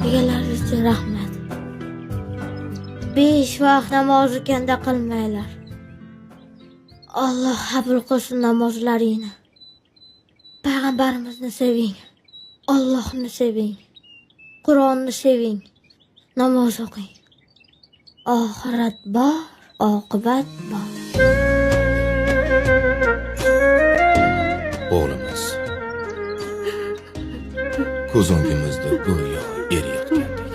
Egalaringizga rahmat. 5 vaqt namoz kanda qilmanglar. Alloh qabul qilsin namozlaringni. Payg'ambarimizni seving. Allohni seving. Qur'onni seving. Namoz o'qing. Oxirat bor, oqibat bor. O'g'limiz ko'z o'ngimizda go'yo eriyotgandek.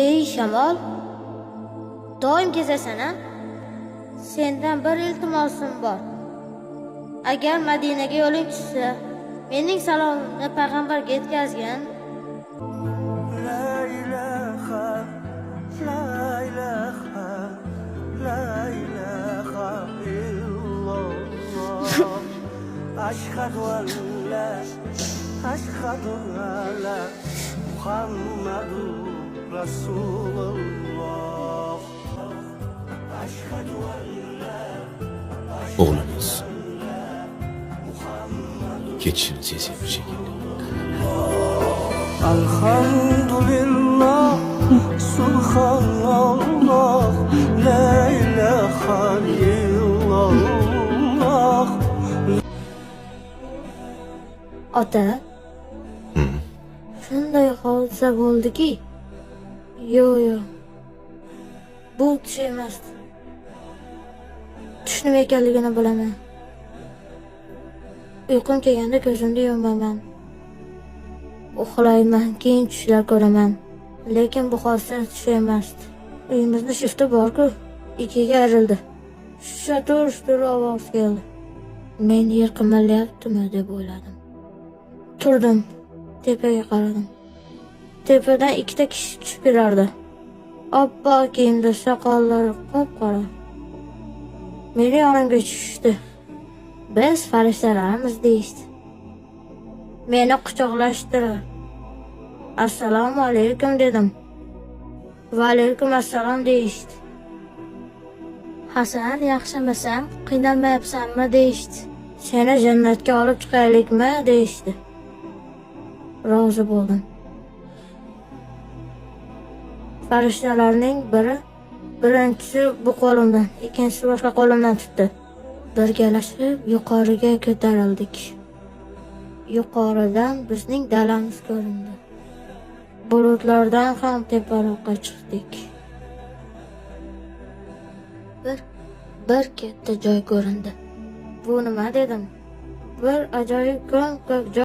Ey shamol, doim kezasan-a? Sendan bir iltimosim bor. Agar Madinaga yo'ling tushsa, mening salomimni payg'ambarga yetkazgin. La ilaha, la ilaha, la ilaha illalloh. Ashhadu an la, ashhadu alla Muhammadur Rasululloh. Ashhadu an la, O'g'limiz ketishini sezyapti shekilli. Alhamdulillah, subhanallah, la ilaha illalloh. Ota, shunday hodisa bo'ldiki, yo'q. Bu tush emas. Tush nima ekanligini bilaman. Uyqum kelganda ko'zimni yumaman. Uxlayman, keyin tushlar ko'raman. Lekin bu hodisa tush emas. Uyimizda shifti bor-ku, ikkiga ayrildi. Shatur ovoz keldi. Men yer qimirlayaptimi deb o'yladim. Turdim, tepaga qaradim. Tepadan ikkita kishi tushib kelardi. Oppoq kiyimda, soqollari qop-qora. Meni yonimga tushishdi. Biz farishtalarimiz deyishdi. Meni quchoqlashdilar. Assalomu alaykum dedim. Va alaykum assalom deyishdi. Hasan, yaxshimisan? Qiynalmayapsanmi deyishdi. Seni jannatga olib chiqaylikmi deyishdi. Rozi bo'ldim. Farishtalarning birinchisi bu qo'limdan, ikkinchisi boshqa qo'limdan tutdi. Birgalashib yuqoriga ko'tarildik. Yuqoridan bizning dalamiz ko'rindi. Bulutlardan ham teparoqqa chiqdik. Bir katta joy ko'rindi. Bu nima dedim? Bir ajoyib ko'k joy.